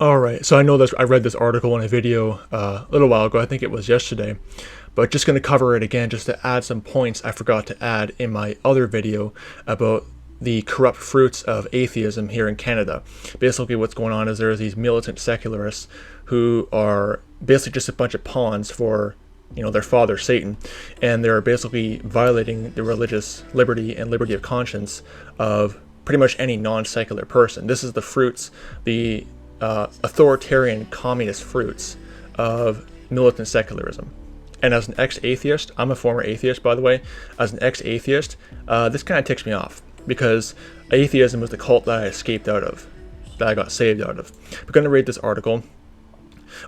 Alright, so I know this, I read this article in a video a little while ago, I think it was yesterday, but just going to cover it again just to add some points I forgot to add in my other video about the corrupt fruits of atheism here in Canada. Basically what's going on is there's these militant secularists who are basically just a bunch of pawns for their father Satan, and they're basically violating the religious liberty and liberty of conscience of pretty much any non-secular person. This is the fruits, the authoritarian communist fruits of militant secularism. And as an ex-atheist, I'm a former atheist by the way, as an ex-atheist, this kind of ticks me off, because atheism was the cult that I escaped out of, that I got saved out of. We're going to read this article.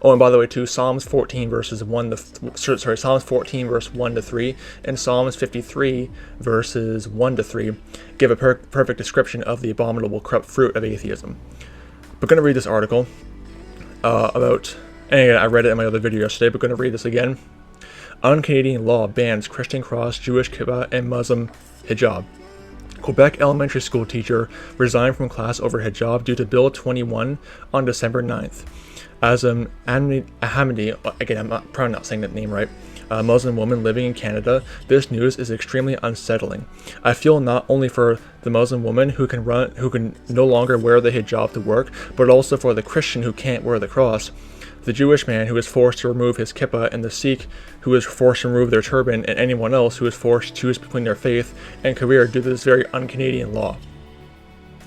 Oh, and by the way too, Psalms 14 verses 1 to Psalms 14 verse 1 to 3 and Psalms 53 verses 1 to 3 give a perfect description of the abominable corrupt fruit of atheism. We're going to read this article about, and again, I read it in my other video yesterday, but going to read this again. Un-Canadian law bans Christian cross, Jewish kippah, and Muslim hijab. Quebec elementary school teacher resigned from class over hijab due to Bill 21 on December 9th. As Ahmadi, again, I'm probably not saying that name right, a Muslim woman living in Canada, this news is extremely unsettling. I feel not only for the Muslim woman who can no longer wear the hijab to work, but also for the Christian who can't wear the cross, the Jewish man who is forced to remove his kippah, and the Sikh who is forced to remove their turban, and anyone else who is forced to choose between their faith and career due to this very un-Canadian law.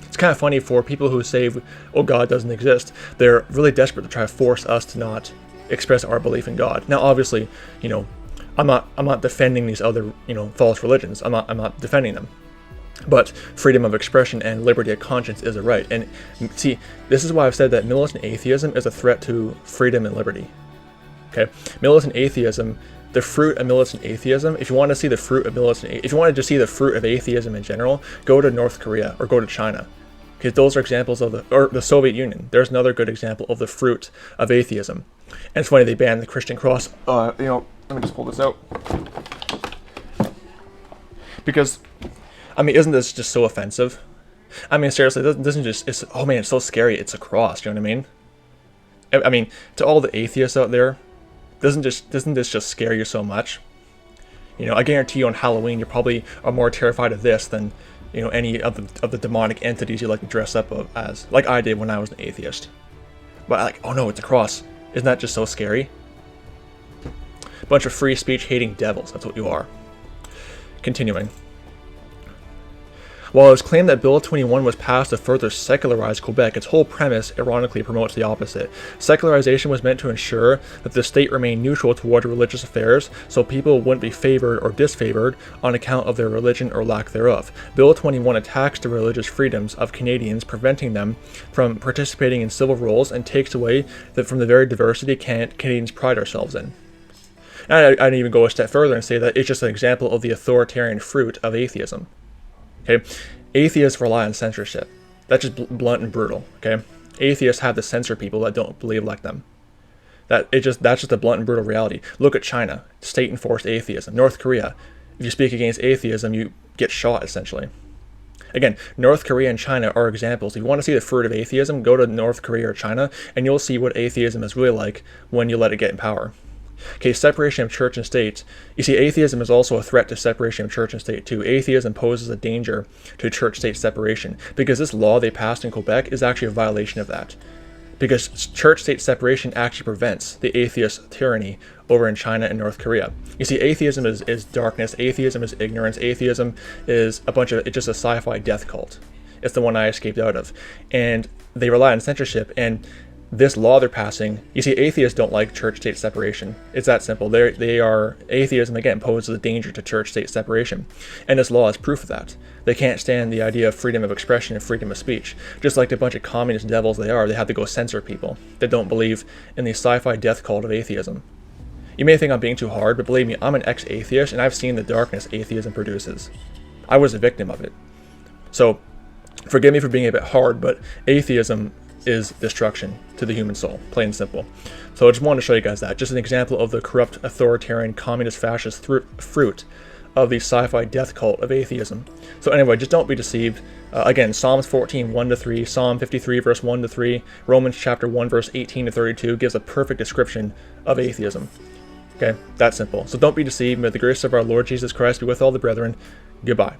It's kind of funny for people who say, oh, God doesn't exist. They're really desperate to try to force us to not express our belief in God. Now, obviously, I'm not defending these other, false religions. I'm not defending them. But freedom of expression and liberty of conscience is a right. And see, this is why I've said that militant atheism is a threat to freedom and liberty. Okay, militant atheism, the fruit of militant atheism. If you want to see the fruit of if you want to just see the fruit of atheism in general, go to North Korea or go to China. Because those are examples of the Soviet Union. There's another good example of the fruit of atheism. And it's funny they banned the Christian cross. Let me just pull this out. Because, isn't this just so offensive? Seriously, it doesn't just, it's so scary, it's a cross, you know what I mean? To all the atheists out there, doesn't this just scare you so much? I guarantee you on Halloween you probably are more terrified of this than any of the demonic entities you like to dress up as, like I did when I was an atheist. But oh no, it's a cross. Isn't that just so scary? Bunch of free speech hating devils, that's what you are. Continuing. While it was claimed that Bill 21 was passed to further secularize Quebec, its whole premise ironically promotes the opposite. Secularization was meant to ensure that the state remained neutral toward religious affairs, so people wouldn't be favored or disfavored on account of their religion or lack thereof. Bill 21 attacks the religious freedoms of Canadians, preventing them from participating in civil roles, and takes away from the very diversity Canadians pride ourselves in. And I'd even go a step further and say that it's just an example of the authoritarian fruit of atheism. Okay, atheists rely on censorship. That's just blunt and brutal. Okay, atheists have to censor people that don't believe like them. That's just a blunt and brutal reality. Look at China, state-enforced atheism. North Korea, if you speak against atheism, you get shot essentially. Again, North Korea and China are examples. If you want to see the fruit of atheism, go to North Korea or China, and you'll see what atheism is really like when you let it get in power. Okay, separation of church and state. You see, atheism is also a threat to separation of church and state too. Atheism poses a danger to church-state separation, because this law they passed in Quebec is actually a violation of that. Because church-state separation actually prevents the atheist tyranny over in China and North Korea. You see, atheism is darkness, atheism is ignorance, atheism is it's just a sci-fi death cult. It's the one I escaped out of. And they rely on censorship, and this law they're passing, you see, atheists don't like church-state separation. It's that simple. Atheism, again, poses a danger to church-state separation. And this law is proof of that. They can't stand the idea of freedom of expression and freedom of speech. Just like the bunch of communist devils they have to go censor people that don't believe in the sci-fi death cult of atheism. You may think I'm being too hard, but believe me, I'm an ex-atheist, and I've seen the darkness atheism produces. I was a victim of it. So, forgive me for being a bit hard, but atheism is destruction to the human soul, plain and simple. So I just wanted to show you guys that. Just an example of the corrupt, authoritarian, communist, fascist fruit of the sci-fi death cult of atheism. So anyway, just don't be deceived. Again, Psalms 14, 1-3, Psalm 53, verse 1-3, Romans chapter 1, verse 18-32 gives a perfect description of atheism. Okay, that's simple. So don't be deceived. May the grace of our Lord Jesus Christ be with all the brethren. Goodbye.